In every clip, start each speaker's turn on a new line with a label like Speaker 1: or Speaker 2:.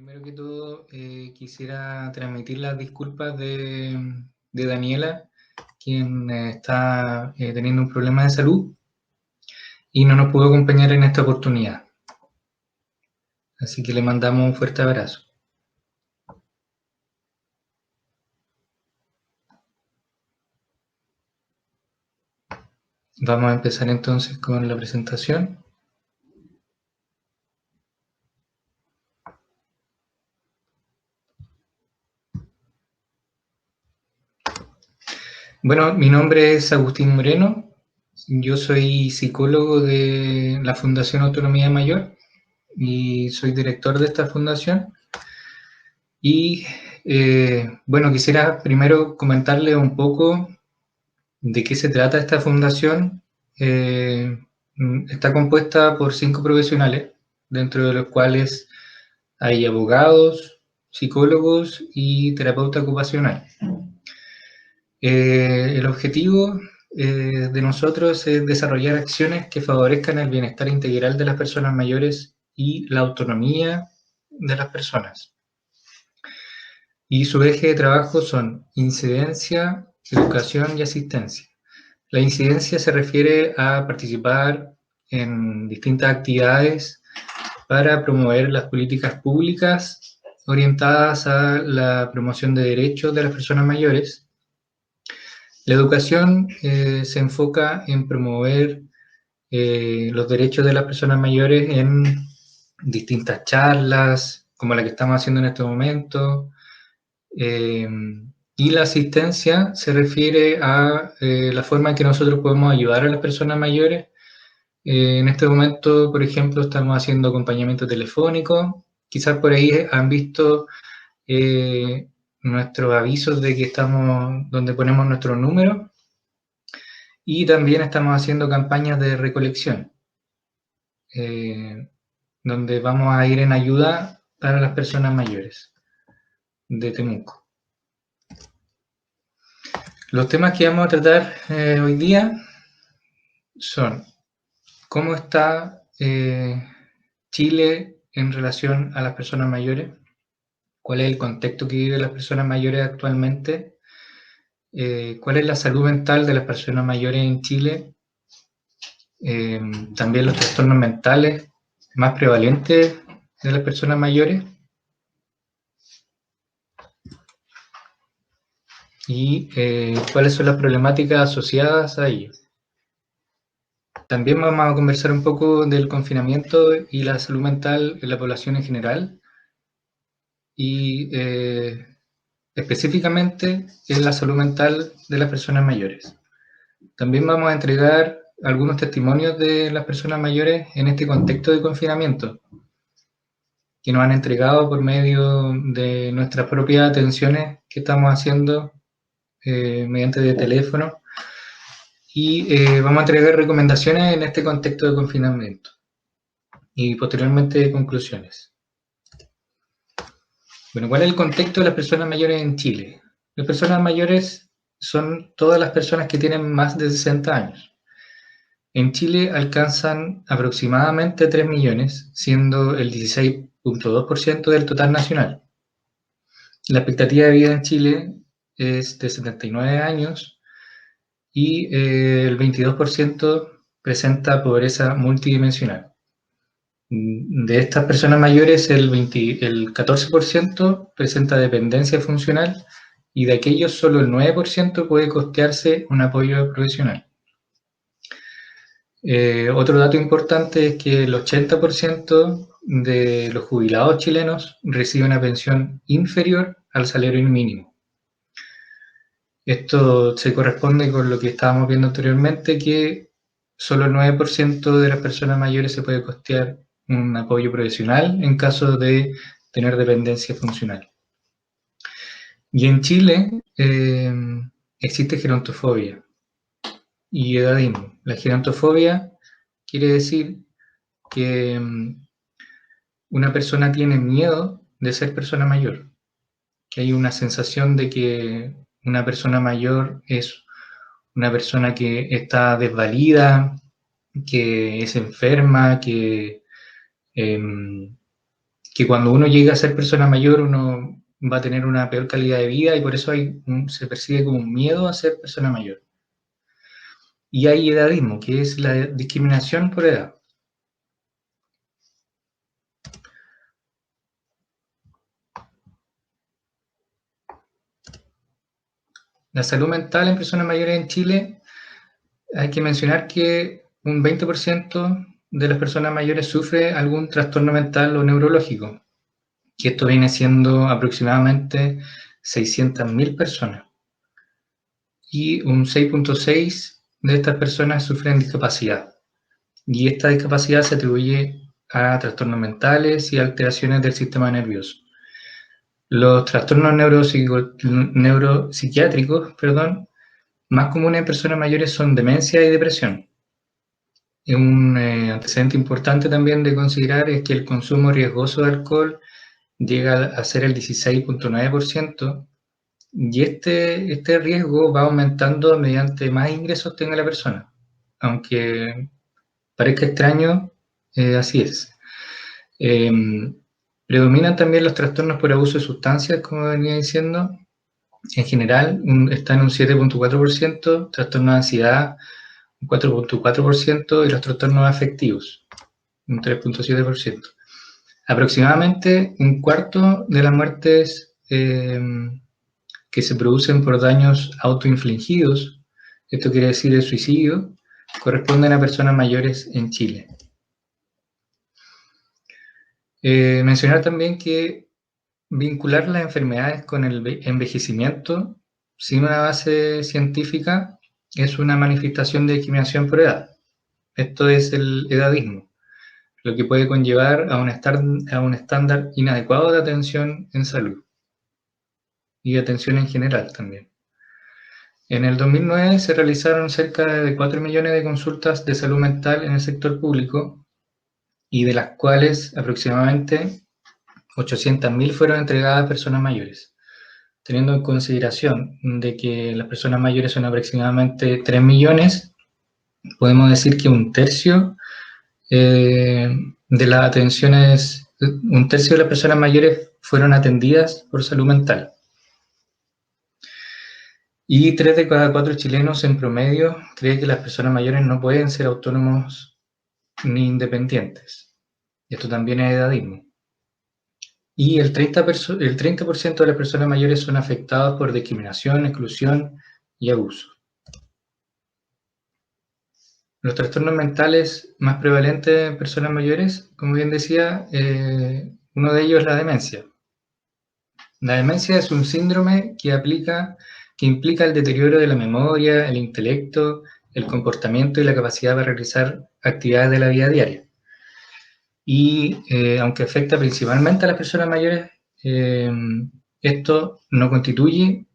Speaker 1: Primero que todo, quisiera transmitir las disculpas de Daniela, quien está teniendo un problema de salud y no nos pudo acompañar en esta oportunidad. Así que le mandamos un fuerte abrazo. Vamos a empezar entonces con la presentación. Bueno, mi nombre es Agustín Moreno. Yo soy psicólogo de la Fundación Autonomía Mayor y soy director de esta fundación. Y bueno, quisiera primero comentarle un poco de qué se trata esta fundación. Está compuesta por 5 profesionales, dentro de los cuales hay abogados, psicólogos y terapeuta ocupacional. El objetivo de nosotros es desarrollar acciones que favorezcan el bienestar integral de las personas mayores y la autonomía de las personas. Y su eje de trabajo son incidencia, educación y asistencia. La incidencia se refiere a participar en distintas actividades para promover las políticas públicas orientadas a la promoción de derechos de las personas mayores. La educación se enfoca en promover los derechos de las personas mayores en distintas charlas, como la que estamos haciendo en este momento. Y la asistencia se refiere a la forma en que nosotros podemos ayudar a las personas mayores. En este momento, por ejemplo, estamos haciendo acompañamiento telefónico. Quizás por ahí han visto nuestros avisos de que estamos, donde ponemos nuestro número. Y también estamos haciendo campañas de recolección, donde vamos a ir en ayuda para las personas mayores de Temuco. Los temas que vamos a tratar hoy día son cómo está Chile en relación a las personas mayores, cuál es el contexto que viven las personas mayores actualmente, cuál es la salud mental de las personas mayores en Chile, también los trastornos mentales más prevalentes de las personas mayores y cuáles son las problemáticas asociadas a ello. También vamos a conversar un poco del confinamiento y la salud mental en la población en general y específicamente en la salud mental de las personas mayores. También vamos a entregar algunos testimonios de las personas mayores en este contexto de confinamiento, que nos han entregado por medio de nuestras propias atenciones que estamos haciendo mediante de teléfono, y vamos a entregar recomendaciones en este contexto de confinamiento y posteriormente conclusiones. Bueno, ¿cuál es el contexto de las personas mayores en Chile? Las personas mayores son todas las personas que tienen más de 60 años. En Chile alcanzan aproximadamente 3 millones, siendo el 16.2% del total nacional. La expectativa de vida en Chile es de 79 años y el 22% presenta pobreza multidimensional. De estas personas mayores, el 14% presenta dependencia funcional y de aquellos solo el 9% puede costearse un apoyo profesional. Otro dato importante es que el 80% de los jubilados chilenos recibe una pensión inferior al salario mínimo. Esto se corresponde con lo que estábamos viendo anteriormente, que solo el 9% de las personas mayores se puede costear un apoyo profesional en caso de tener dependencia funcional. Y en Chile existe gerontofobia y edadismo. La gerontofobia quiere decir que una persona tiene miedo de ser persona mayor, que hay una sensación de que una persona mayor es una persona que está desvalida, que es enferma, que que cuando uno llega a ser persona mayor uno va a tener una peor calidad de vida y por eso se percibe como un miedo a ser persona mayor. Y hay edadismo, que es la discriminación por edad. La salud mental en personas mayores en Chile, hay que mencionar que un 20% de las personas mayores sufre algún trastorno mental o neurológico, que esto viene siendo aproximadamente 600.000 personas. Y un 6.6 de estas personas sufren discapacidad. Y esta discapacidad se atribuye a trastornos mentales y alteraciones del sistema nervioso. Los trastornos neuropsiquiátricos, más comunes en personas mayores son demencia y depresión. Un antecedente importante también de considerar es que el consumo riesgoso de alcohol llega a ser el 16.9%, y este riesgo va aumentando mediante más ingresos tenga la persona. Aunque parezca extraño, así es. Predominan también los trastornos por abuso de sustancias, como venía diciendo. En general, está en un 7.4%, trastornos de ansiedad, un 4.4%, y los trastornos afectivos, un 3.7%. Aproximadamente un cuarto de las muertes que se producen por daños autoinfligidos, esto quiere decir el suicidio, corresponden a personas mayores en Chile. Mencionar también que vincular las enfermedades con el envejecimiento sin una base científica es una manifestación de discriminación por edad. Esto es el edadismo, lo que puede conllevar a un estándar inadecuado de atención en salud y de atención en general también. En el 2009 se realizaron cerca de 4 millones de consultas de salud mental en el sector público, y de las cuales aproximadamente 800.000 fueron entregadas a personas mayores. Teniendo en consideración de que las personas mayores son aproximadamente 3 millones, podemos decir que un tercio de las atenciones, un tercio de las personas mayores fueron atendidas por salud mental. Y 3 de cada 4 chilenos en promedio cree que las personas mayores no pueden ser autónomos ni independientes. Esto también es edadismo. Y el 30% de las personas mayores son afectadas por discriminación, exclusión y abuso. Los trastornos mentales más prevalentes en personas mayores, como bien decía, uno de ellos es la demencia. La demencia es un síndrome que implica el deterioro de la memoria, el intelecto, el comportamiento y la capacidad para realizar actividades de la vida diaria. Y aunque afecta principalmente a las personas mayores, esto no constituye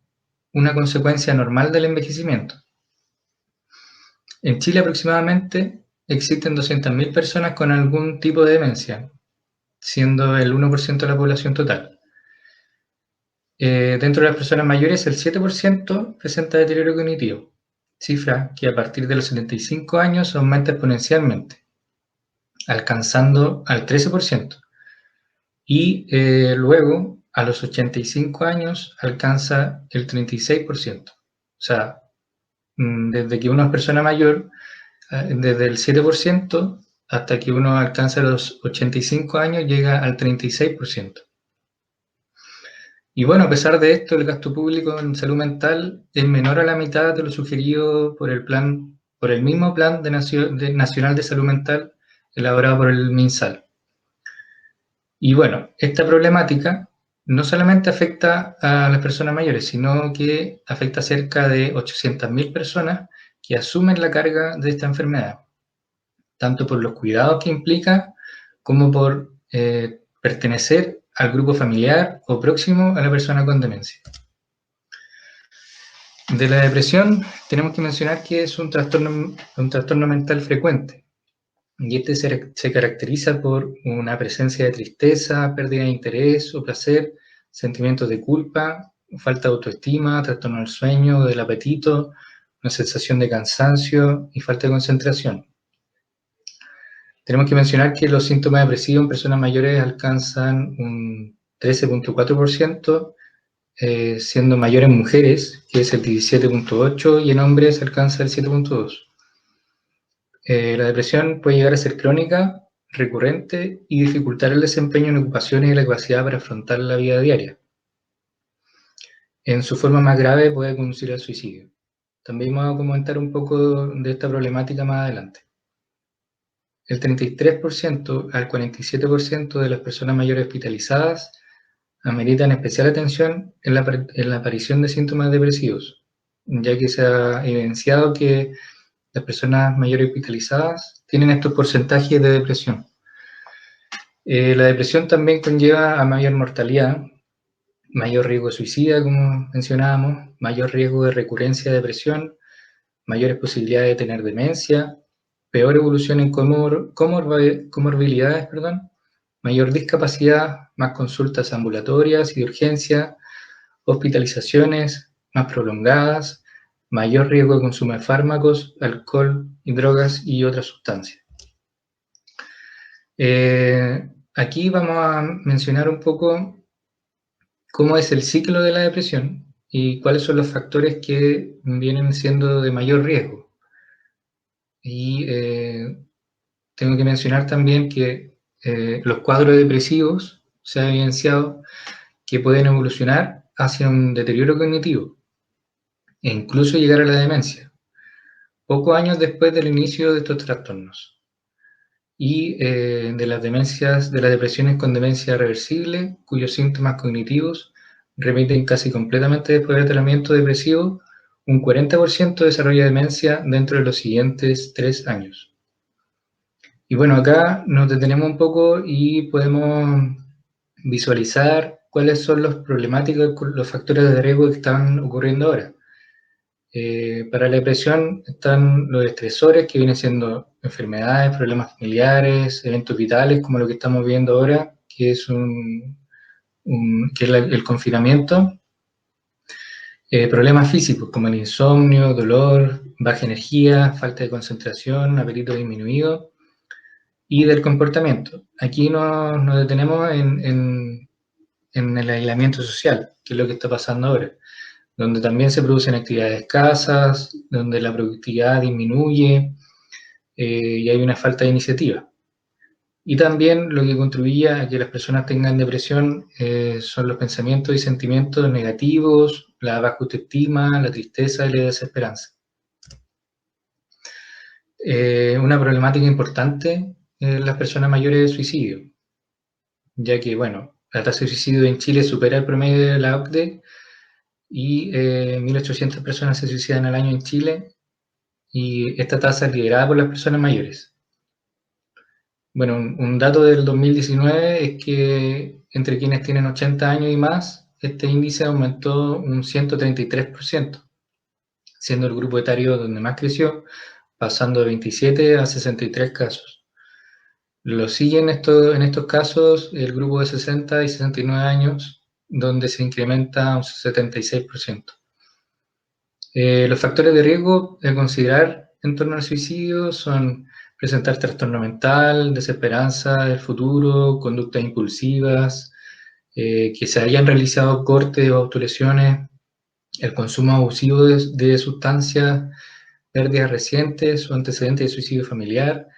Speaker 1: una consecuencia normal del envejecimiento. En Chile aproximadamente existen 200.000 personas con algún tipo de demencia, siendo el 1% de la población total. Dentro de las personas mayores, el 7% presenta deterioro cognitivo, cifra que a partir de los 75 años aumenta exponencialmente, alcanzando al 13%. Y luego, a los 85 años, alcanza el 36%. O sea, desde que uno es persona mayor, desde el 7% hasta que uno alcanza los 85 años, llega al 36%. Y bueno, a pesar de esto, el gasto público en salud mental es menor a la mitad de lo sugerido por el mismo Plan Nacional de Salud Mental elaborado por el MinSal. Y bueno, esta problemática no solamente afecta a las personas mayores, sino que afecta a cerca de 800.000 personas que asumen la carga de esta enfermedad, tanto por los cuidados que implica como por pertenecer al grupo familiar o próximo a la persona con demencia. De la depresión tenemos que mencionar que es un trastorno mental frecuente, y este se caracteriza por una presencia de tristeza, pérdida de interés o placer, sentimientos de culpa, falta de autoestima, trastorno del sueño, del apetito, una sensación de cansancio y falta de concentración. Tenemos que mencionar que los síntomas depresivos en personas mayores alcanzan un 13.4%, siendo mayor en mujeres, que es el 17.8%, y en hombres alcanza el 7.2%. La depresión puede llegar a ser crónica, recurrente y dificultar el desempeño en ocupaciones y la capacidad para afrontar la vida diaria. En su forma más grave puede conducir al suicidio. También vamos a comentar un poco de esta problemática más adelante. El 33% al 47% de las personas mayores hospitalizadas ameritan especial atención en la aparición de síntomas depresivos, ya que se ha evidenciado que las personas mayores hospitalizadas tienen estos porcentajes de depresión. La depresión también conlleva a mayor mortalidad, mayor riesgo de suicida, como mencionábamos, mayor riesgo de recurrencia de depresión, mayores posibilidades de tener demencia, peor evolución en comorbilidades, mayor discapacidad, más consultas ambulatorias y de urgencia, hospitalizaciones más prolongadas, mayor riesgo de consumo de fármacos, alcohol y drogas y otras sustancias. Aquí vamos a mencionar un poco cómo es el ciclo de la depresión y cuáles son los factores que vienen siendo de mayor riesgo. Y tengo que mencionar también que los cuadros depresivos se ha evidenciado que pueden evolucionar hacia un deterioro cognitivo e incluso llegar a la demencia, pocos años después del inicio de estos trastornos. Y de las depresiones con demencia reversible, cuyos síntomas cognitivos remiten casi completamente después del tratamiento depresivo, un 40% desarrolla demencia dentro de los siguientes 3 años. Y bueno, acá nos detenemos un poco y podemos visualizar cuáles son los problemáticos, los factores de riesgo que están ocurriendo ahora. Para la depresión están los estresores, que vienen siendo enfermedades, problemas familiares, eventos vitales, como lo que estamos viendo ahora, que es el confinamiento. Problemas físicos, como el insomnio, dolor, baja energía, falta de concentración, apetito disminuido, y del comportamiento. Aquí nos detenemos en el aislamiento social, que es lo que está pasando ahora, donde también se producen actividades escasas, donde la productividad disminuye y hay una falta de iniciativa. Y también lo que contribuye a que las personas tengan depresión son los pensamientos y sentimientos negativos, la baja autoestima, la tristeza y la desesperanza. Una problemática importante es las personas mayores de suicidio, ya que, bueno, la tasa de suicidio en Chile supera el promedio de la OCDE y 1.800 personas se suicidan al año en Chile, y esta tasa es liderada por las personas mayores. Bueno, un dato del 2019 es que entre quienes tienen 80 años y más, este índice aumentó un 133%, siendo el grupo etario donde más creció, pasando de 27 a 63 casos. Lo siguen en estos casos el grupo de 60 y 69 años, donde se incrementa un 76%. Los factores de riesgo a considerar en torno al suicidio son presentar trastorno mental, desesperanza del futuro, conductas impulsivas, que se hayan realizado cortes o autolesiones, el consumo abusivo de sustancias, pérdidas recientes o antecedentes de suicidio familiar,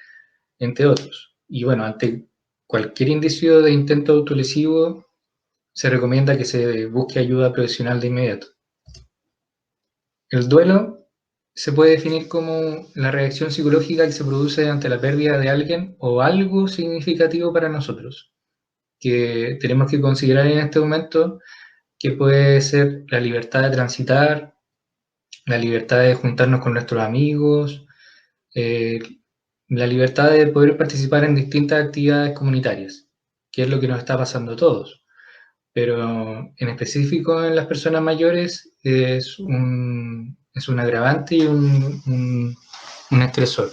Speaker 1: entre otros. Y bueno, ante cualquier indicio de intento autolesivo, se recomienda que se busque ayuda profesional de inmediato. El duelo se puede definir como la reacción psicológica que se produce ante la pérdida de alguien o algo significativo para nosotros, que tenemos que considerar en este momento, que puede ser la libertad de transitar, la libertad de juntarnos con nuestros amigos, la libertad de poder participar en distintas actividades comunitarias, que es lo que nos está pasando a todos. Pero en específico en las personas mayores es un agravante y un estresor.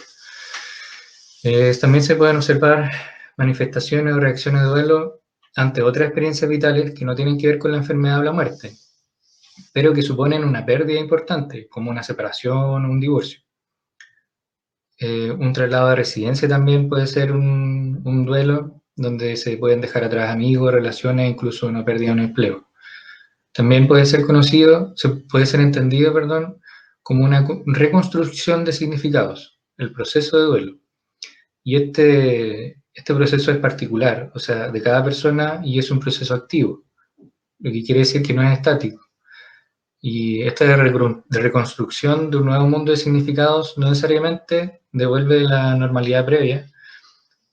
Speaker 1: También se pueden observar manifestaciones o reacciones de duelo ante otras experiencias vitales que no tienen que ver con la enfermedad o la muerte, pero que suponen una pérdida importante, como una separación o un divorcio. Un traslado de residencia también puede ser un duelo, donde se pueden dejar atrás amigos, relaciones, incluso una pérdida de un empleo. También puede ser conocido, puede ser entendido, perdón, como una reconstrucción de significados, el proceso de duelo. Y este proceso es particular, o sea, de cada persona, y es un proceso activo, lo que quiere decir que no es estático. Y esta de reconstrucción de un nuevo mundo de significados no necesariamente devuelve la normalidad previa,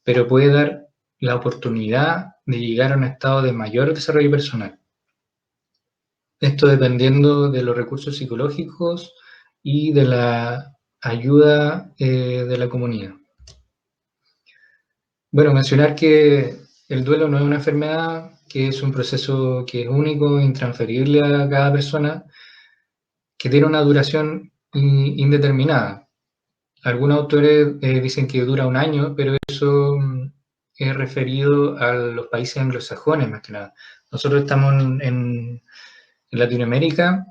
Speaker 1: pero puede dar la oportunidad de llegar a un estado de mayor desarrollo personal. Esto dependiendo de los recursos psicológicos y de la ayuda de la comunidad. Bueno, mencionar que el duelo no es una enfermedad, que es un proceso que es único, intransferible a cada persona, que tiene una duración indeterminada. Algunos autores dicen que dura un año, pero eso es referido a los países anglosajones más que nada. Nosotros estamos en Latinoamérica,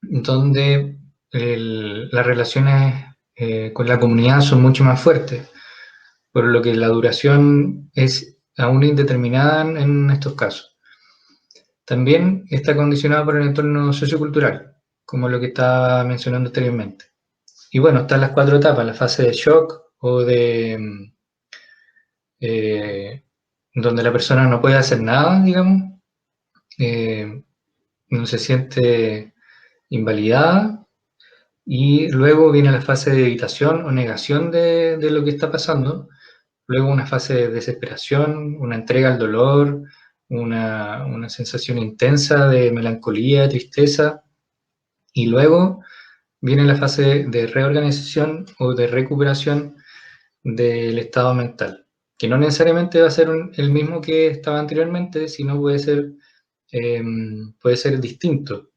Speaker 1: donde las relaciones con la comunidad son mucho más fuertes, por lo que la duración es aún indeterminada en estos casos. También está condicionado por el entorno sociocultural, como lo que estaba mencionando anteriormente. Y bueno, están las 4 etapas, la fase de shock o de donde la persona no puede hacer nada, digamos, no se siente invalidada, y luego viene la fase de evitación o negación de lo que está pasando, luego una fase de desesperación, una entrega al dolor, una sensación intensa de melancolía, tristeza, y luego viene la fase de reorganización o de recuperación del estado mental, que no necesariamente va a ser el mismo que estaba anteriormente, sino puede ser distinto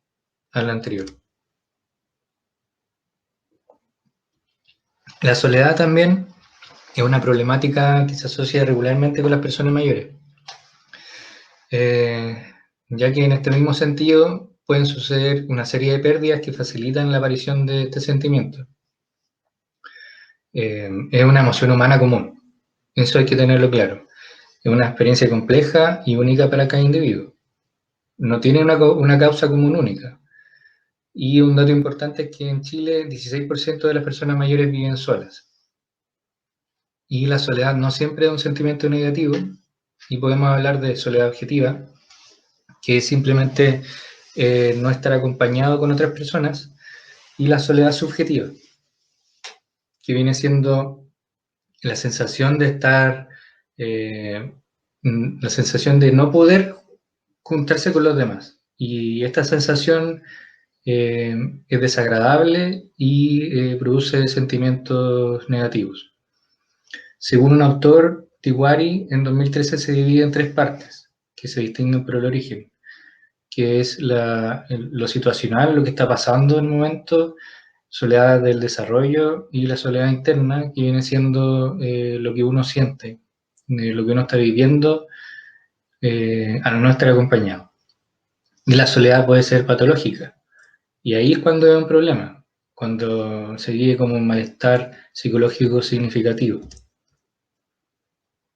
Speaker 1: al anterior. La soledad también es una problemática que se asocia regularmente con las personas mayores, ya que en este mismo sentido pueden suceder una serie de pérdidas que facilitan la aparición de este sentimiento. Es una emoción humana común, eso hay que tenerlo claro. Es una experiencia compleja y única para cada individuo. No tiene una causa común única. Y un dato importante es que en Chile 16% de las personas mayores viven solas. Y la soledad no siempre es un sentimiento negativo, y podemos hablar de soledad objetiva, que es simplemente no estar acompañado con otras personas, y la soledad subjetiva, que viene siendo la sensación de estar, la sensación de no poder juntarse con los demás. Y esta sensación es desagradable y produce sentimientos negativos. Según un autor, Tiwari, en 2013 se divide en 3 partes, que se distinguen por el origen, que es lo situacional, lo que está pasando en el momento, soledad del desarrollo, y la soledad interna, que viene siendo lo que uno siente, lo que uno está viviendo al no estar acompañado. Y la soledad puede ser patológica, y ahí es cuando es un problema, cuando se vive como un malestar psicológico significativo.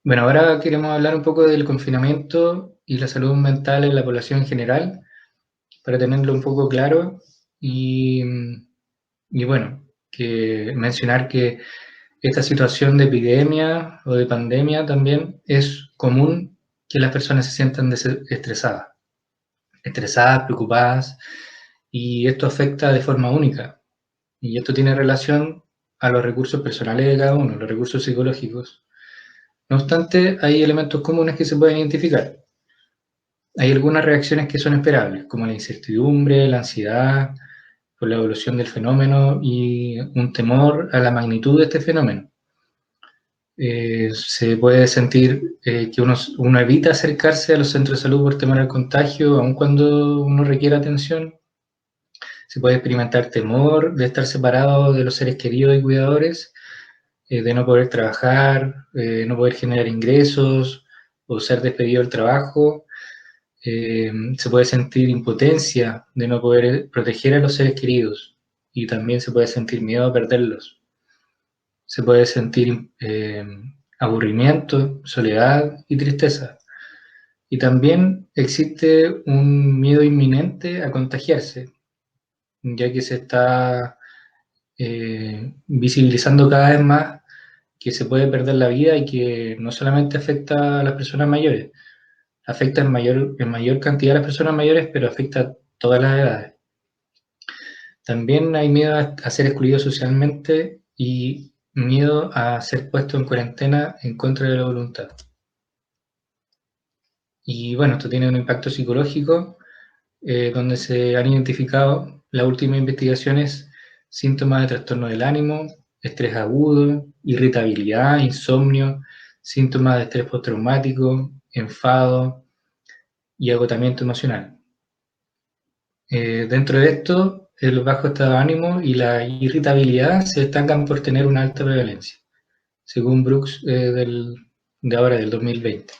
Speaker 1: Bueno, ahora queremos hablar un poco del confinamiento y la salud mental en la población en general, para tenerlo un poco claro, y, y bueno, que mencionar que esta situación de epidemia o de pandemia también es común que las personas se sientan estresadas, preocupadas, y esto afecta de forma única. Y esto tiene relación a los recursos personales de cada uno, los recursos psicológicos. No obstante, hay elementos comunes que se pueden identificar. Hay algunas reacciones que son esperables, como la incertidumbre, la ansiedad por la evolución del fenómeno y un temor a la magnitud de este fenómeno. Se puede sentir que uno evita acercarse a los centros de salud por temor al contagio, aun cuando uno requiere atención. Se puede experimentar temor de estar separado de los seres queridos y cuidadores, de no poder trabajar, no poder generar ingresos o ser despedido del trabajo. Se puede sentir impotencia de no poder proteger a los seres queridos, y también se puede sentir miedo a perderlos. se puede sentir aburrimiento, soledad y tristeza. Y también existe un miedo inminente a contagiarse, ya que se está visibilizando cada vez más que se puede perder la vida y que no solamente afecta a las personas mayores, afecta en mayor cantidad a las personas mayores, pero afecta a todas las edades. También hay miedo a ser excluido socialmente y miedo a ser puesto en cuarentena en contra de la voluntad. Y bueno, esto tiene un impacto psicológico, donde se han identificado las últimas investigaciones síntomas de trastorno del ánimo, estrés agudo, irritabilidad, insomnio, síntomas de estrés postraumático, enfado y agotamiento emocional. Dentro de esto, el bajo estado de ánimo y la irritabilidad se destacan por tener una alta prevalencia, según Brooks de ahora, del 2020.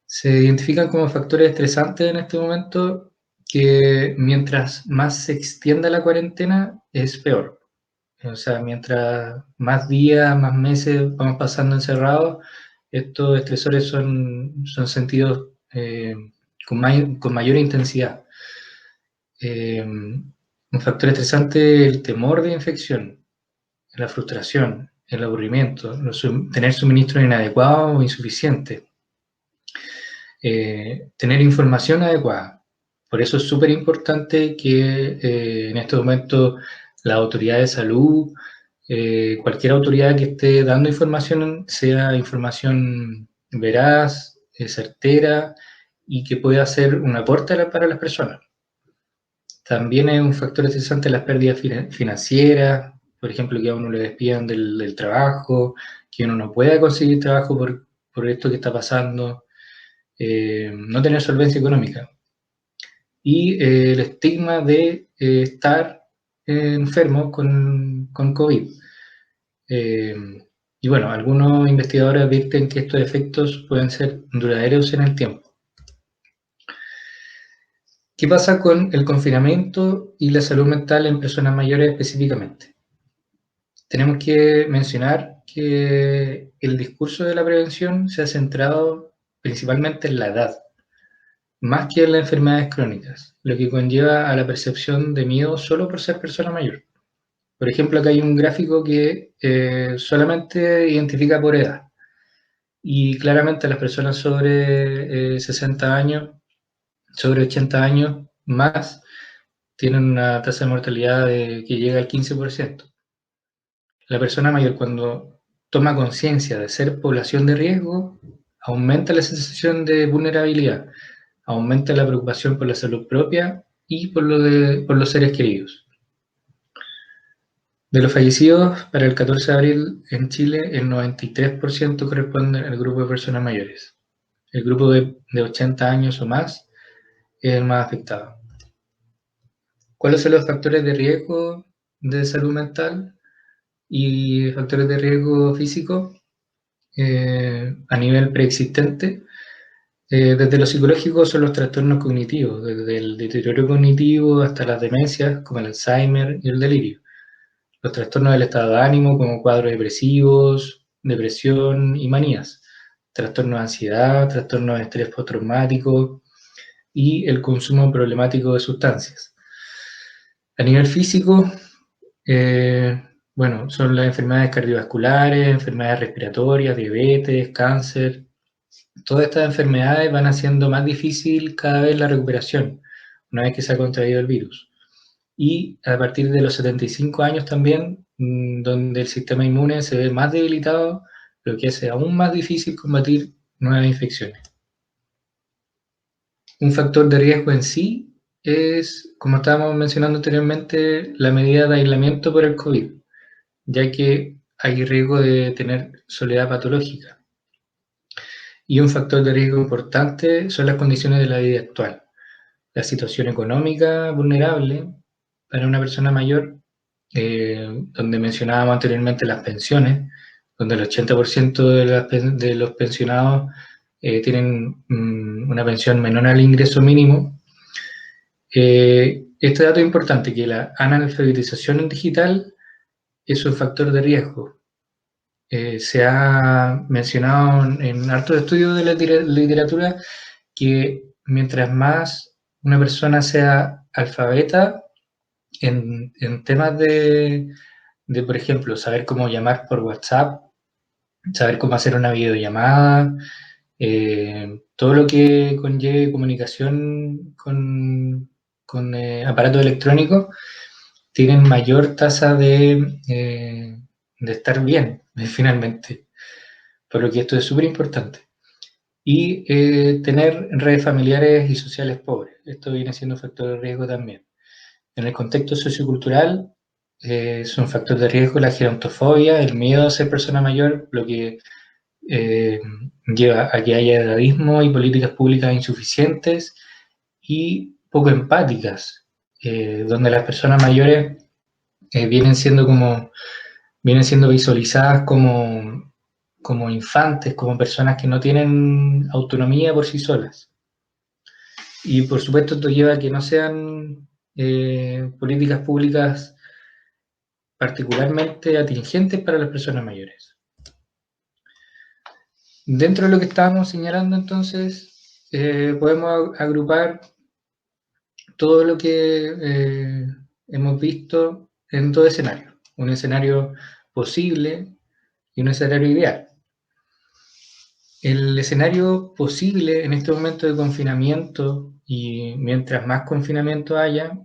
Speaker 1: Se identifican como factores estresantes en este momento que mientras más se extienda la cuarentena es peor. O sea, mientras más días, más meses vamos pasando encerrados, estos estresores son sentidos con mayor intensidad. Un factor estresante es el temor de infección, la frustración, el aburrimiento, tener suministros inadecuados o insuficientes, tener información adecuada. Por eso es súper importante que en este momento la autoridad de salud, cualquier autoridad que esté dando información, sea información veraz, certera y que pueda ser un aporte para las personas. También es un factor estresante las pérdidas financieras, por ejemplo, que a uno le despidan del trabajo, que uno no pueda conseguir trabajo por esto que está pasando, no tener solvencia económica. Y el estigma de estar enfermo con COVID. Y bueno, algunos investigadores advierten que estos efectos pueden ser duraderos en el tiempo. ¿Qué pasa con el confinamiento y la salud mental en personas mayores específicamente? Tenemos que mencionar que el discurso de la prevención se ha centrado principalmente en la edad, más que en las enfermedades crónicas, lo que conlleva a la percepción de miedo solo por ser persona mayor. Por ejemplo, acá hay un gráfico que solamente identifica por edad y claramente las personas sobre 60 años, sobre 80 años más, tienen una tasa de mortalidad que llega al 15%. La persona mayor, cuando toma conciencia de ser población de riesgo, aumenta la sensación de vulnerabilidad, aumenta la preocupación por la salud propia y por los seres queridos. De los fallecidos, para el 14 de abril en Chile, el 93% corresponde al grupo de personas mayores. El grupo de 80 años o más es el más afectado. ¿Cuáles son los factores de riesgo de salud mental y factores de riesgo físico a nivel preexistente? Desde lo psicológico son los trastornos cognitivos, desde el deterioro cognitivo hasta las demencias como el Alzheimer y el delirio. Los trastornos del estado de ánimo como cuadros depresivos, depresión y manías. Trastornos de ansiedad, trastornos de estrés postraumático y el consumo problemático de sustancias. A nivel físico, bueno, son las enfermedades cardiovasculares, enfermedades respiratorias, diabetes, cáncer. Todas estas enfermedades van haciendo más difícil cada vez la recuperación, una vez que se ha contraído el virus. Y a partir de los 75 años también, donde el sistema inmune se ve más debilitado, lo que hace aún más difícil combatir nuevas infecciones. Un factor de riesgo en sí es, como estábamos mencionando anteriormente, la medida de aislamiento por el COVID, ya que hay riesgo de tener soledad patológica. Y un factor de riesgo importante son las condiciones de la vida actual. La situación económica vulnerable para una persona mayor, donde mencionábamos anteriormente las pensiones, donde el 80% de los pensionados tienen una pensión menor al ingreso mínimo. Este dato es importante, que la analfabetización digital es un factor de riesgo, Se ha mencionado en hartos estudios de la literatura que mientras más una persona sea alfabeta en temas por ejemplo, saber cómo llamar por WhatsApp, saber cómo hacer una videollamada, todo lo que conlleve comunicación con aparatos electrónicos, tienen mayor tasa de estar bien, finalmente. Por lo que esto es súper importante. Y tener redes familiares y sociales pobres. Esto viene siendo un factor de riesgo también. En el contexto sociocultural, es un factor de riesgo la gerontofobia, el miedo a ser persona mayor, lo que eh, lleva a que haya edadismo y políticas públicas insuficientes y poco empáticas, donde las personas mayores vienen siendo visualizadas como infantes, como personas que no tienen autonomía por sí solas. Y por supuesto esto lleva a que no sean políticas públicas particularmente atingentes para las personas mayores. Dentro de lo que estábamos señalando entonces, podemos agrupar todo lo que hemos visto en todo escenario. Un escenario posible y un escenario ideal. El escenario posible en este momento de confinamiento y mientras más confinamiento haya,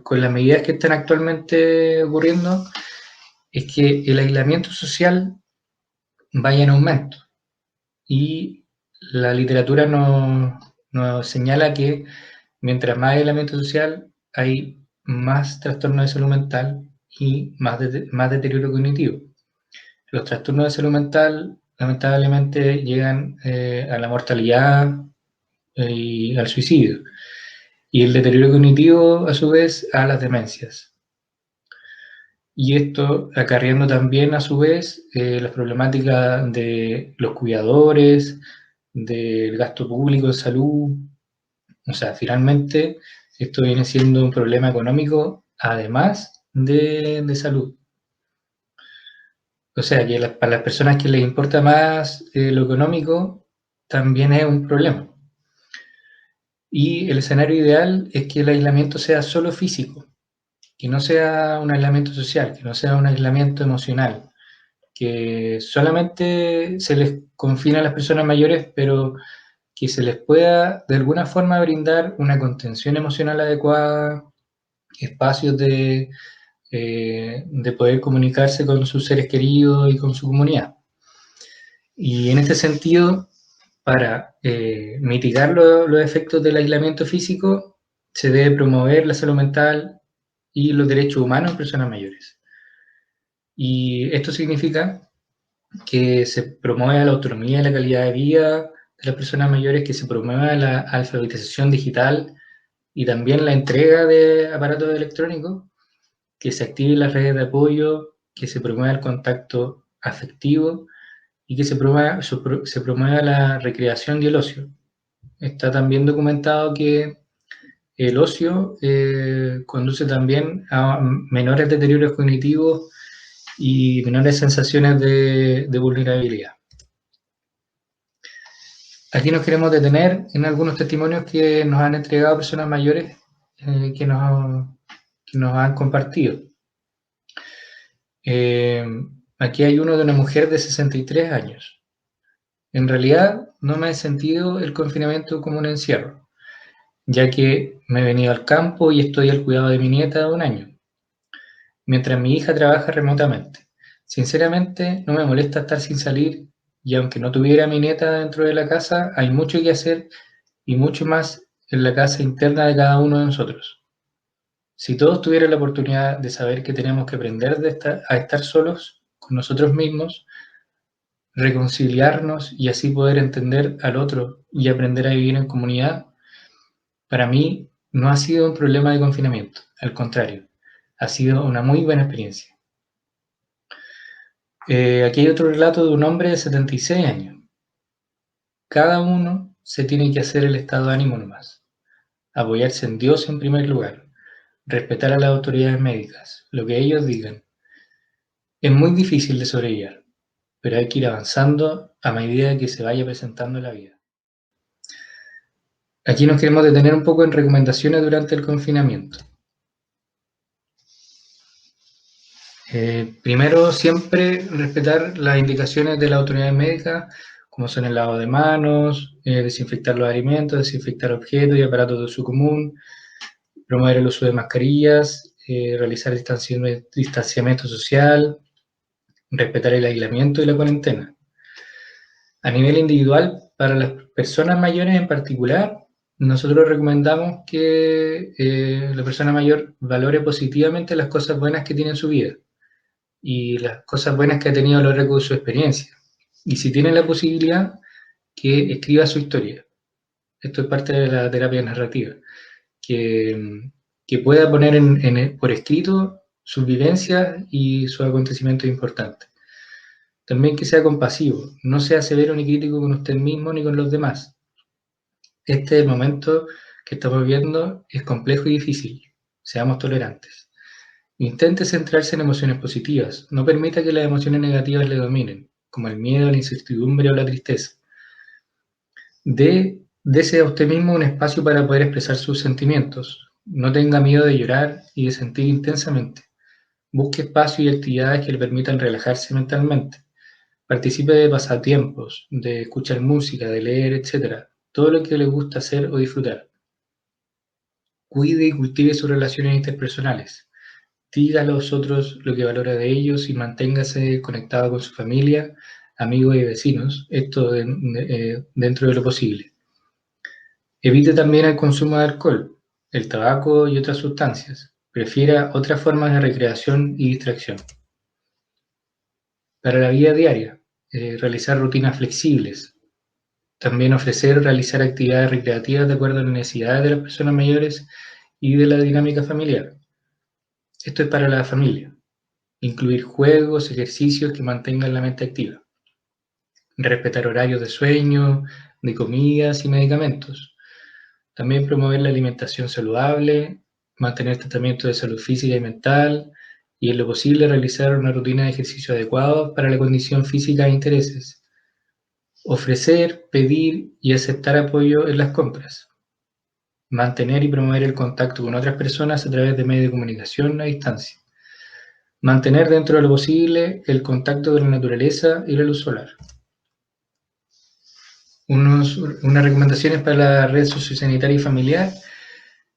Speaker 1: con las medidas que están actualmente ocurriendo, es que el aislamiento social vaya en aumento. Y la literatura nos señala que mientras más aislamiento social hay más trastornos de salud mental y más deterioro cognitivo. Los trastornos de salud mental lamentablemente llegan a la mortalidad y al suicidio. Y el deterioro cognitivo, a su vez, a las demencias. Y esto acarreando también, a su vez, las problemáticas de los cuidadores, del gasto público de salud. O sea, finalmente, esto viene siendo un problema económico, además de salud. O sea, que para las personas que les importa más lo económico, también es un problema. Y el escenario ideal es que el aislamiento sea solo físico, que no sea un aislamiento social, que no sea un aislamiento emocional, que solamente se les confina a las personas mayores, pero que se les pueda de alguna forma brindar una contención emocional adecuada, espacios de poder comunicarse con sus seres queridos y con su comunidad. Y en este sentido, para mitigar los efectos del aislamiento físico, se debe promover la salud mental y los derechos humanos en personas mayores. Y esto significa que se promueva la autonomía y la calidad de vida de las personas mayores, que se promueva la alfabetización digital y también la entrega de aparatos electrónicos, que se activen las redes de apoyo, que se promueva el contacto afectivo y que se promueva la recreación y el ocio. Está también documentado que el ocio conduce también a menores deterioros cognitivos y menores sensaciones de vulnerabilidad. Aquí nos queremos detener en algunos testimonios que nos han entregado personas mayores que nos han compartido. Aquí hay uno de una mujer de 63 años. En realidad no me he sentido el confinamiento como un encierro, ya que me he venido al campo y estoy al cuidado de mi nieta de 1 año, mientras mi hija trabaja remotamente. Sinceramente, no me molesta estar sin salir y aunque no tuviera a mi nieta dentro de la casa, hay mucho que hacer y mucho más en la casa interna de cada uno de nosotros. Si todos tuvieran la oportunidad de saber que tenemos que aprender a estar solos con nosotros mismos, reconciliarnos y así poder entender al otro y aprender a vivir en comunidad, para mí no ha sido un problema de confinamiento, al contrario, ha sido una muy buena experiencia. Aquí hay otro relato de un hombre de 76 años. Cada uno se tiene que hacer el estado de ánimo nomás, apoyarse en Dios en primer lugar, respetar a las autoridades médicas, lo que ellos digan. Es muy difícil de sobrellevar, pero hay que ir avanzando a medida que se vaya presentando la vida. Aquí nos queremos detener un poco en recomendaciones durante el confinamiento. Primero, siempre respetar las indicaciones de la autoridad médica, como son el lavado de manos, desinfectar los alimentos, desinfectar objetos y aparatos de uso común, promover el uso de mascarillas, realizar distanciamiento social, respetar el aislamiento y la cuarentena. A nivel individual, para las personas mayores en particular, nosotros recomendamos que la persona mayor valore positivamente las cosas buenas que tiene en su vida y las cosas buenas que ha tenido a lo largo de su experiencia. Y si tiene la posibilidad, que escriba su historia. Esto es parte de la terapia narrativa, que pueda poner por escrito sus vivencias y sus acontecimientos importantes. También que sea compasivo, no sea severo ni crítico con usted mismo ni con los demás. Este momento que estamos viviendo es complejo y difícil, seamos tolerantes. Intente centrarse en emociones positivas, no permita que las emociones negativas le dominen, como el miedo, la incertidumbre o la tristeza. Dese a usted mismo un espacio para poder expresar sus sentimientos. No tenga miedo de llorar y de sentir intensamente. Busque espacios y actividades que le permitan relajarse mentalmente. Participe de pasatiempos, de escuchar música, de leer, etc. Todo lo que le gusta hacer o disfrutar. Cuide y cultive sus relaciones interpersonales. Diga a los otros lo que valora de ellos y manténgase conectado con su familia, amigos y vecinos, esto dentro de lo posible. Evite también el consumo de alcohol, el tabaco y otras sustancias. Prefiera otras formas de recreación y distracción. Para la vida diaria, realizar rutinas flexibles. También ofrecer realizar actividades recreativas de acuerdo a las necesidades de las personas mayores y de la dinámica familiar. Esto es para la familia. Incluir juegos, ejercicios que mantengan la mente activa. Respetar horarios de sueño, de comidas y medicamentos. También promover la alimentación saludable, mantener tratamiento de salud física y mental, y en lo posible realizar una rutina de ejercicio adecuada para la condición física e intereses. Ofrecer, pedir y aceptar apoyo en las compras. Mantener y promover el contacto con otras personas a través de medios de comunicación a distancia. Mantener dentro de lo posible el contacto con la naturaleza y la luz solar. Unas recomendaciones para la red sociosanitaria y familiar.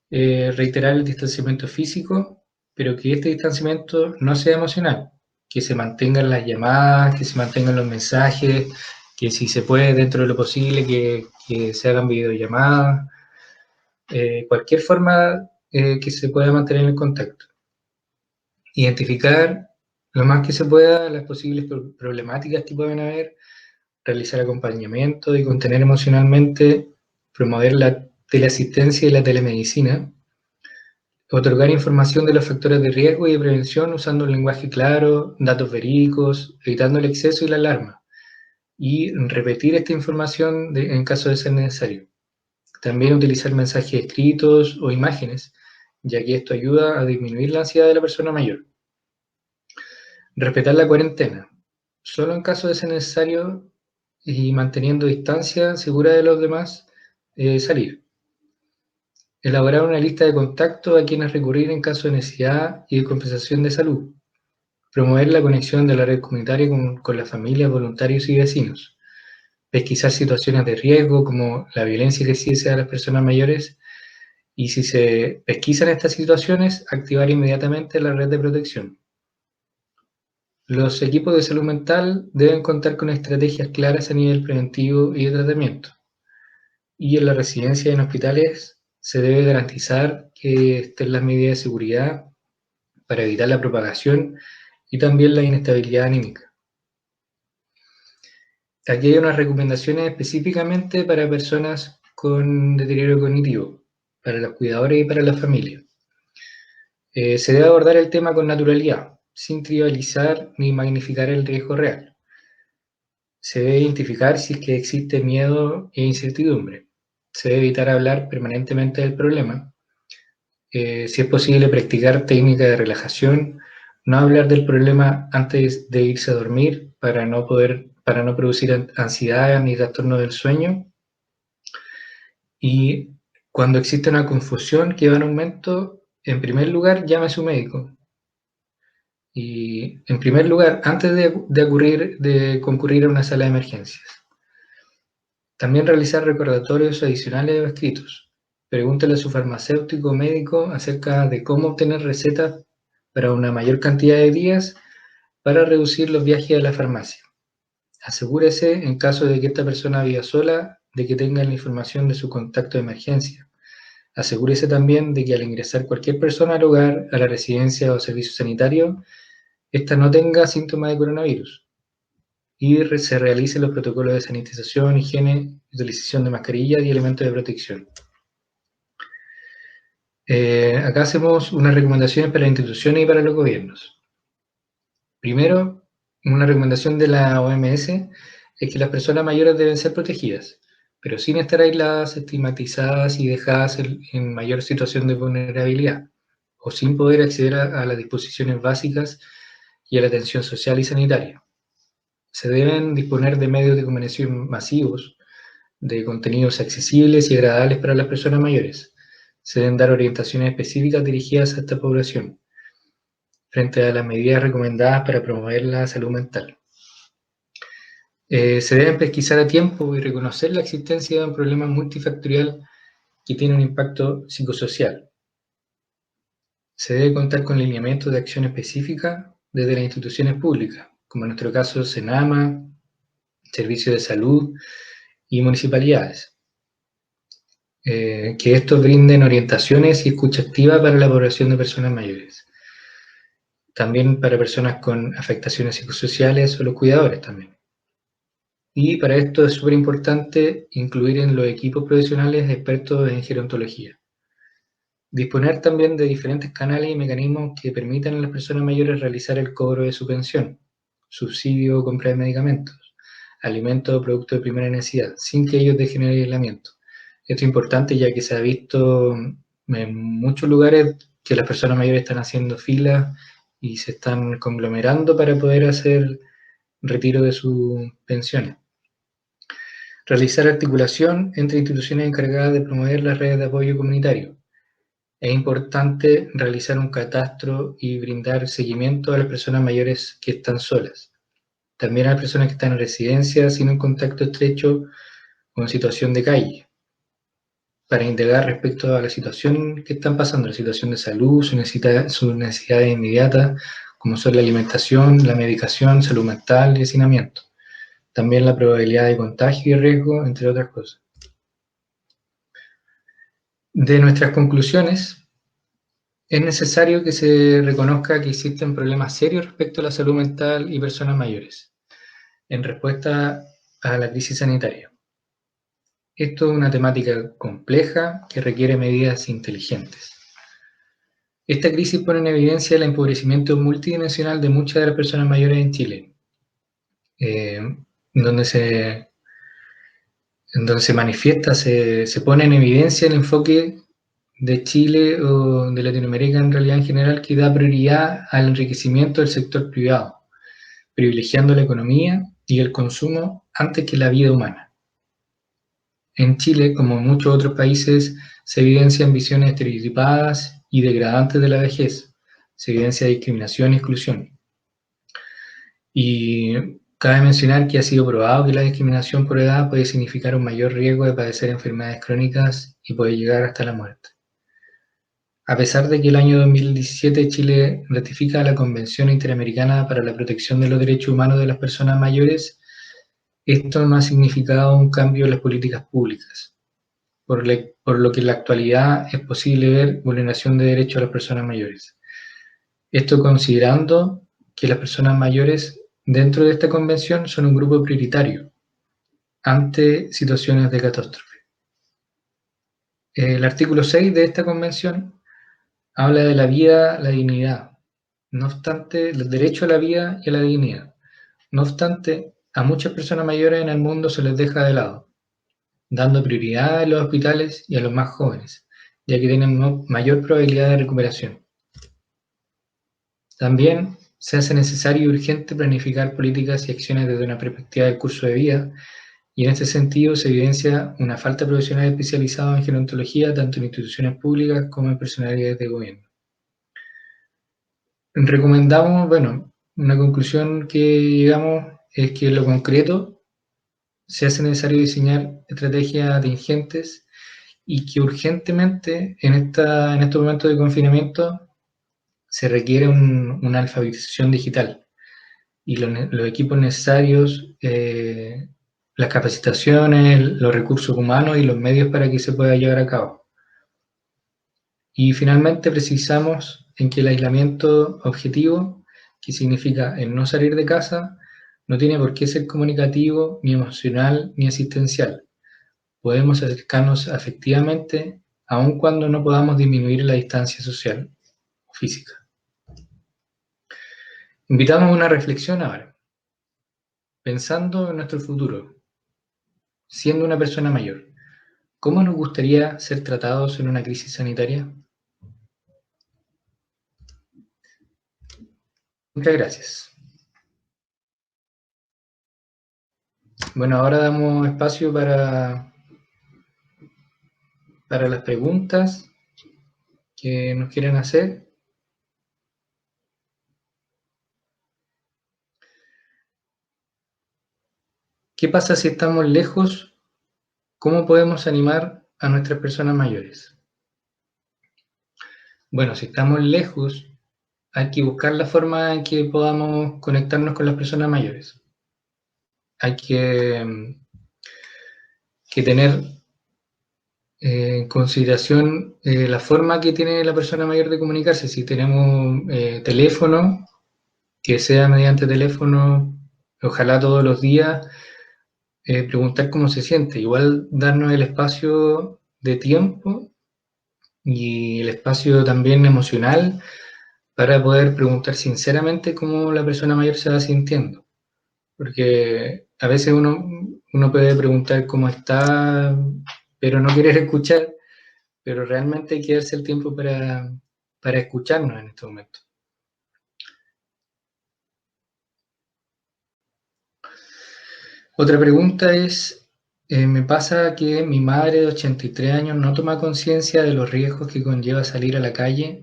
Speaker 1: Reiterar el distanciamiento físico, pero que este distanciamiento no sea emocional, que se mantengan las llamadas, que se mantengan los mensajes, que si se puede dentro de lo posible que se hagan videollamadas, cualquier forma que se pueda mantener el contacto. Identificar lo más que se pueda las posibles problemáticas que pueden haber, realizar acompañamiento y contener emocionalmente, promover la teleasistencia y la telemedicina, otorgar información de los factores de riesgo y de prevención usando un lenguaje claro, datos verídicos, evitando el exceso y la alarma, y repetir esta información en caso de ser necesario. También utilizar mensajes escritos o imágenes, ya que esto ayuda a disminuir la ansiedad de la persona mayor. Respetar la cuarentena, solo en caso de ser necesario y manteniendo distancia segura de los demás, salir. Elaborar una lista de contactos a quienes recurrir en caso de necesidad y de compensación de salud. Promover la conexión de la red comunitaria con las familias, voluntarios y vecinos. Pesquisar situaciones de riesgo como la violencia que existe a las personas mayores y si se pesquisan estas situaciones, activar inmediatamente la red de protección. Los equipos de salud mental deben contar con estrategias claras a nivel preventivo y de tratamiento. Y en la residencia y en hospitales se debe garantizar que estén las medidas de seguridad para evitar la propagación y también la inestabilidad anímica. Aquí hay unas recomendaciones específicamente para personas con deterioro cognitivo, para los cuidadores y para la familia. Se debe abordar el tema con naturalidad, sin trivializar ni magnificar el riesgo real. Se debe identificar si es que existe miedo e incertidumbre. Se debe evitar hablar permanentemente del problema. Si es posible, practicar técnicas de relajación, No hablar del problema antes de irse a dormir para no producir ansiedad ni trastorno del sueño. Y cuando existe una confusión que va en aumento, en primer lugar, llame a su médico. Y en primer lugar, antes de concurrir a una sala de emergencias. También realizar recordatorios adicionales o escritos. Pregúntele a su farmacéutico o médico acerca de cómo obtener recetas para una mayor cantidad de días para reducir los viajes a la farmacia. Asegúrese, en caso de que esta persona viva sola, de que tenga la información de su contacto de emergencia. Asegúrese también de que al ingresar cualquier persona al hogar, a la residencia o servicio sanitario, ésta no tenga síntomas de coronavirus. Y se realicen los protocolos de sanitización, higiene, utilización de mascarillas y elementos de protección. Acá hacemos unas recomendaciones para las instituciones y para los gobiernos. Primero, una recomendación de la OMS es que las personas mayores deben ser protegidas, pero sin estar aisladas, estigmatizadas y dejadas en mayor situación de vulnerabilidad, o sin poder acceder a las disposiciones básicas y a la atención social y sanitaria. Se deben disponer de medios de comunicación masivos, de contenidos accesibles y agradables para las personas mayores. Se deben dar orientaciones específicas dirigidas a esta población, frente a las medidas recomendadas para promover la salud mental. Se deben pesquisar a tiempo y reconocer la existencia de un problema multifactorial que tiene un impacto psicosocial. Se debe contar con lineamientos de acción específica desde las instituciones públicas, como en nuestro caso Senama, Servicios de Salud y municipalidades. Que estos brinden orientaciones y escucha activa para la población de personas mayores. También para personas con afectaciones psicosociales o los cuidadores también. Y para esto es súper importante incluir en los equipos profesionales expertos en gerontología. Disponer también de diferentes canales y mecanismos que permitan a las personas mayores realizar el cobro de su pensión, subsidio o compra de medicamentos, alimentos o productos de primera necesidad, sin que ellos dejen el aislamiento. Esto es importante ya que se ha visto en muchos lugares que las personas mayores están haciendo filas y se están conglomerando para poder hacer retiro de sus pensiones. Realizar articulación entre instituciones encargadas de promover las redes de apoyo comunitario. Es importante realizar un catastro y brindar seguimiento a las personas mayores que están solas. También a las personas que están en residencia sin un contacto estrecho o en situación de calle, para indagar respecto a la situación que están pasando, la situación de salud, sus necesidades inmediatas, como son la alimentación, la medicación, salud mental y hacinamiento. También la probabilidad de contagio y riesgo, entre otras cosas. De nuestras conclusiones, es necesario que se reconozca que existen problemas serios respecto a la salud mental y personas mayores, en respuesta a la crisis sanitaria. Esto es una temática compleja que requiere medidas inteligentes. Esta crisis pone en evidencia el empobrecimiento multidimensional de muchas de las personas mayores en Chile, donde se manifiesta, se pone en evidencia el enfoque de Chile o de Latinoamérica en realidad en general, que da prioridad al enriquecimiento del sector privado, privilegiando la economía y el consumo antes que la vida humana. En Chile, como en muchos otros países, se evidencian visiones estereotipadas y degradantes de la vejez, se evidencia discriminación y exclusión. Y cabe mencionar que ha sido probado que la discriminación por edad puede significar un mayor riesgo de padecer enfermedades crónicas y puede llegar hasta la muerte. A pesar de que el año 2017 Chile ratifica la Convención Interamericana para la Protección de los Derechos Humanos de las Personas Mayores, esto no ha significado un cambio en las políticas públicas, por lo que en la actualidad es posible ver vulneración de derechos a las personas mayores. Esto considerando que las personas mayores dentro de esta convención son un grupo prioritario ante situaciones de catástrofe. El artículo 6 de esta convención habla de la vida, la dignidad, no obstante, el derecho a la vida y a la dignidad. No obstante, a muchas personas mayores en el mundo se les deja de lado, dando prioridad a los hospitales y a los más jóvenes, ya que tienen mayor probabilidad de recuperación. También se hace necesario y urgente planificar políticas y acciones desde una perspectiva del curso de vida, y en este sentido se evidencia una falta de profesionales especializados en gerontología, tanto en instituciones públicas como en personalidades de gobierno. Recomendamos, bueno, una conclusión que llegamos es que en lo concreto se hace necesario diseñar estrategias atingentes y que urgentemente en estos momentos de confinamiento se requiere una alfabetización digital y los equipos necesarios, las capacitaciones, los recursos humanos y los medios para que se pueda llevar a cabo. Y finalmente precisamos en que el aislamiento objetivo, que significa el no salir de casa, no tiene por qué ser comunicativo, ni emocional, ni asistencial. Podemos acercarnos afectivamente, aun cuando no podamos disminuir la distancia social o física. Invitamos a una reflexión ahora. Pensando en nuestro futuro, siendo una persona mayor, ¿cómo nos gustaría ser tratados en una crisis sanitaria? Muchas gracias. Bueno, ahora damos espacio para las preguntas que nos quieran hacer. ¿Qué pasa si estamos lejos? ¿Cómo podemos animar a nuestras personas mayores? Bueno, si estamos lejos, hay que buscar la forma en que podamos conectarnos con las personas mayores. Hay que tener en consideración la forma que tiene la persona mayor de comunicarse. Si tenemos teléfono, que sea mediante teléfono, ojalá todos los días, preguntar cómo se siente. Igual darnos el espacio de tiempo y el espacio también emocional para poder preguntar sinceramente cómo la persona mayor se va sintiendo. Porque a veces uno puede preguntar cómo está, pero no querer escuchar, pero realmente hay que darse el tiempo para escucharnos en este momento. Otra pregunta es, me pasa que mi madre de 83 años no toma conciencia de los riesgos que conlleva salir a la calle,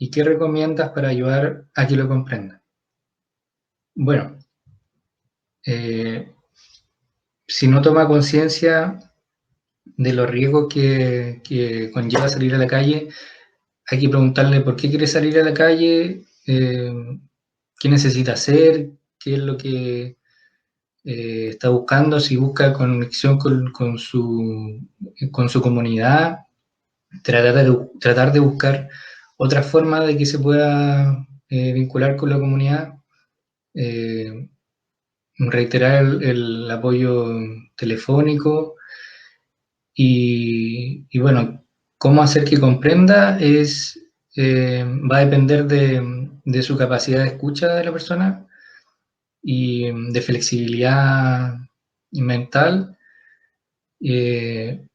Speaker 1: y qué recomiendas para ayudar a que lo comprenda. Bueno, si no toma conciencia de los riesgos que conlleva salir a la calle, hay que preguntarle por qué quiere salir a la calle, qué necesita hacer, qué es lo que está buscando, si busca conexión con su comunidad, tratar de buscar otra forma de que se pueda vincular con la comunidad, reiterar el apoyo telefónico y bueno, cómo hacer que comprenda va a depender de su capacidad de escucha de la persona y de flexibilidad mental,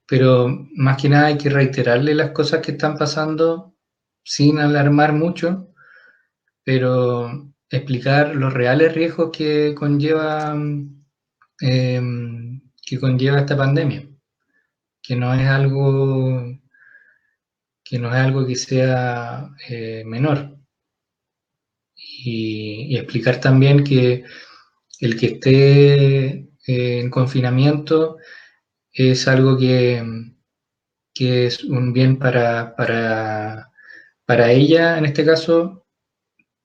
Speaker 1: pero más que nada hay que reiterarle las cosas que están pasando sin alarmar mucho, pero explicar los reales riesgos eh, que conlleva esta pandemia, que no es algo que sea menor. Y explicar también que el que esté en confinamiento es algo que es un bien para ella en este caso,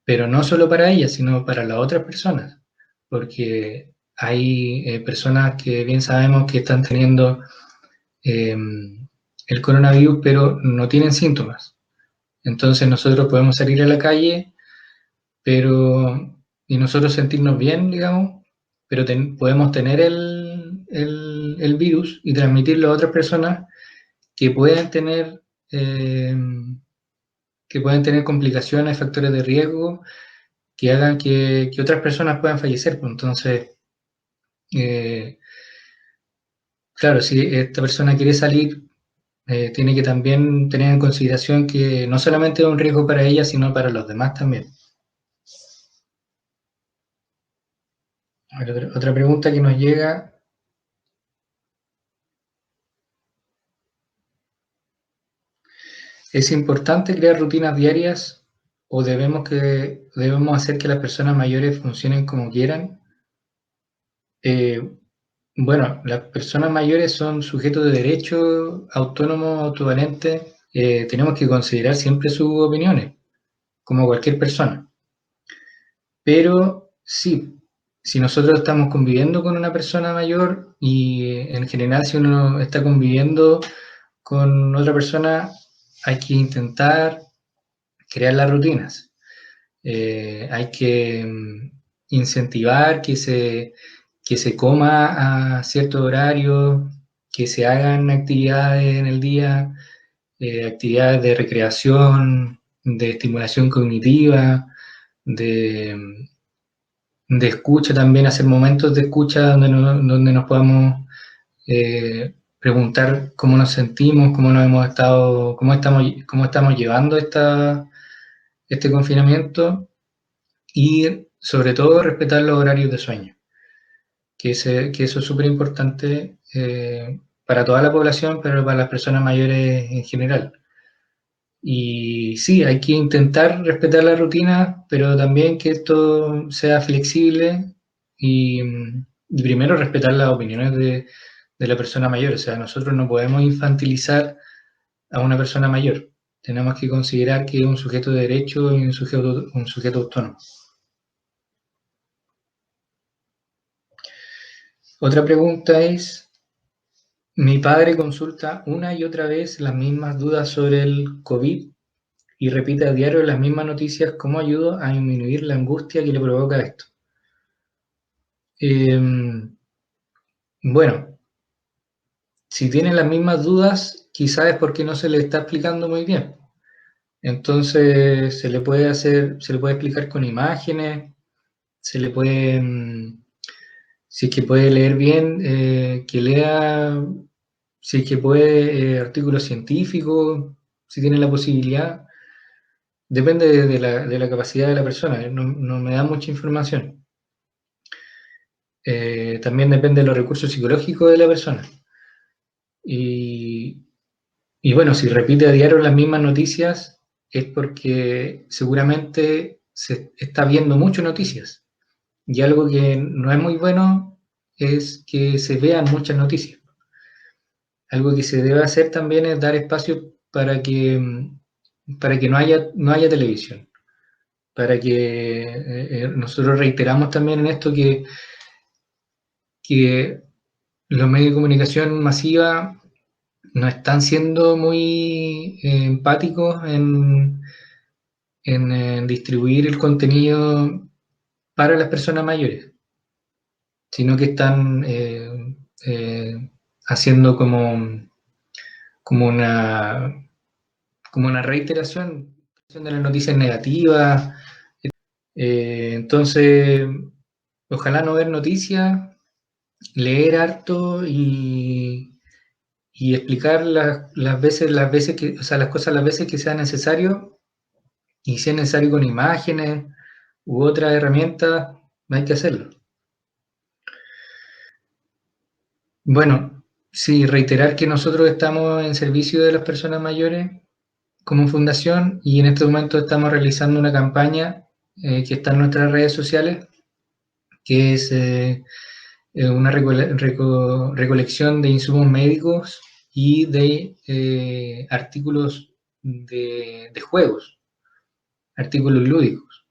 Speaker 1: pero no solo para ella, sino para las otras personas, porque hay personas que bien sabemos que están teniendo el coronavirus, pero no tienen síntomas. Entonces nosotros podemos salir a la calle, y nosotros sentirnos bien, digamos, pero podemos tener el virus y transmitirlo a otras personas que eh, pueden tener complicaciones, factores de riesgo que hagan que otras personas puedan fallecer. Pues entonces, eh, claro, si esta persona quiere salir, tiene que también tener en consideración que no solamente es un riesgo para ella, sino para los demás también. A ver, otra pregunta que nos llega. ¿Es importante crear rutinas diarias o debemos hacer que las personas mayores funcionen como quieran? Bueno, las personas mayores son sujetos de derecho, autónomos, autovalentes. Tenemos que considerar siempre sus opiniones, como cualquier persona. Pero sí, si nosotros estamos conviviendo con una persona mayor y en general si uno está conviviendo con otra persona, hay que intentar crear las rutinas. Hay que incentivar que se coma a cierto horario, que se hagan actividades en el día, actividades de recreación, de estimulación cognitiva, de, de escucha también, hacer momentos de escucha donde nos podamos preguntar cómo nos sentimos, cómo nos hemos estado, cómo estamos llevando este confinamiento y sobre todo respetar los horarios de sueño, que eso es súper importante para toda la población, pero para las personas mayores en general. Y sí, hay que intentar respetar la rutina, pero también que esto sea flexible y, y primero respetar las opiniones de la persona mayor. O sea, nosotros no podemos infantilizar a una persona mayor. Tenemos que considerar que es un sujeto de derecho y un sujeto autónomo. Otra pregunta es, mi padre consulta una y otra vez las mismas dudas sobre el COVID y repite a diario las mismas noticias. ¿Cómo ayudo a disminuir la angustia que le provoca esto? Bueno, si tienen las mismas dudas, quizás es porque no se le está explicando muy bien. Entonces se le puede explicar con imágenes, se le puede, si es que puede leer bien, que lea, si es que puede, artículos científicos, si tiene la posibilidad. Depende de la capacidad de la persona, no me da mucha información. También depende de los recursos psicológicos de la persona. Y, y bueno, si repite a diario las mismas noticias, es porque seguramente se está viendo muchas noticias. Y algo que no es muy bueno es que se vean muchas noticias. Algo que se debe hacer también es dar espacio para que no haya televisión. Para que nosotros reiteramos también en esto que los medios de comunicación masiva no están siendo muy empáticos en distribuir el contenido para las personas mayores, sino que están haciendo como una, como una reiteración de las noticias negativas. Entonces, ojalá no ver noticias, leer harto y explicar las veces que, o sea, las cosas las veces que sea necesario, y si es necesario con imágenes u otras herramientas, hay que hacerlo. Bueno, sí, reiterar que nosotros estamos en servicio de las personas mayores como fundación y en este momento estamos realizando una campaña que está en nuestras redes sociales, que es una recolección de insumos médicos y de artículos de juegos, artículos lúdicos.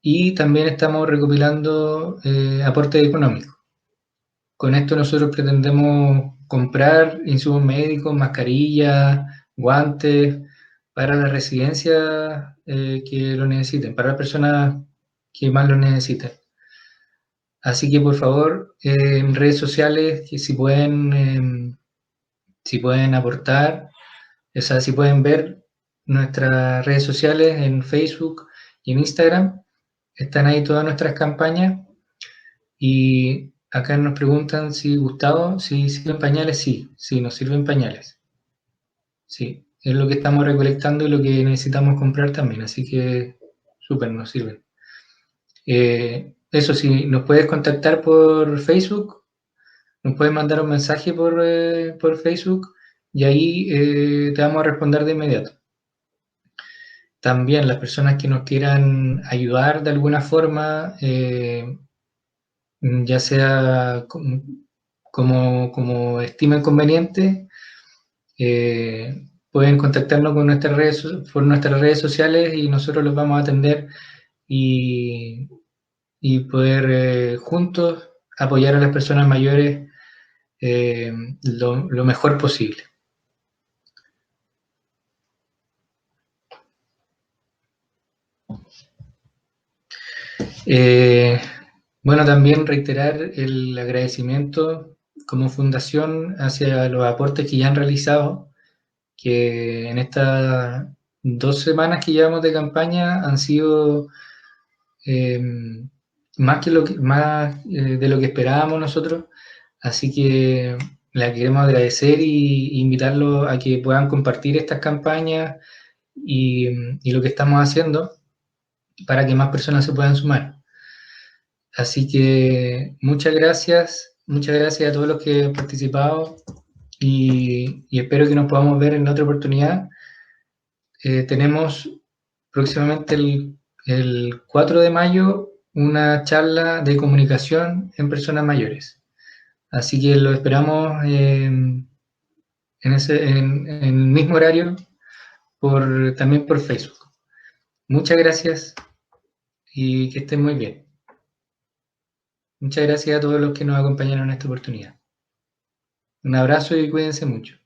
Speaker 1: Y también estamos recopilando aportes económicos. Con esto nosotros pretendemos comprar insumos médicos, mascarillas, guantes para las residencias que lo necesiten, para las personas que más lo necesiten. Así que por favor, en redes sociales, que si pueden aportar, o sea, si pueden ver nuestras redes sociales en Facebook y en Instagram, están ahí todas nuestras campañas. Y acá nos preguntan si Gustavo, si sirven pañales, sí, nos sirven pañales. Sí, es lo que estamos recolectando y lo que necesitamos comprar también, así que súper nos sirven. eso sí, nos puedes contactar por Facebook, nos puedes mandar un mensaje por Facebook y ahí te vamos a responder de inmediato. También las personas que nos quieran ayudar de alguna forma, ya sea como estimen conveniente, pueden contactarnos por nuestras redes sociales y nosotros los vamos a atender y, y poder juntos apoyar a las personas mayores lo mejor posible. Bueno, también reiterar el agradecimiento como fundación hacia los aportes que ya han realizado, que en estas 2 semanas que llevamos de campaña han sido eh, más de lo que esperábamos nosotros, así que la queremos agradecer y invitarlos a que puedan compartir estas campañas y lo que estamos haciendo para que más personas se puedan sumar. Así que muchas gracias a todos los que han participado y espero que nos podamos ver en otra oportunidad. Tenemos próximamente el 4 de mayo una charla de comunicación en personas mayores. Así que lo esperamos en el mismo horario también por Facebook. Muchas gracias y que estén muy bien. Muchas gracias a todos los que nos acompañaron en esta oportunidad. Un abrazo y cuídense mucho.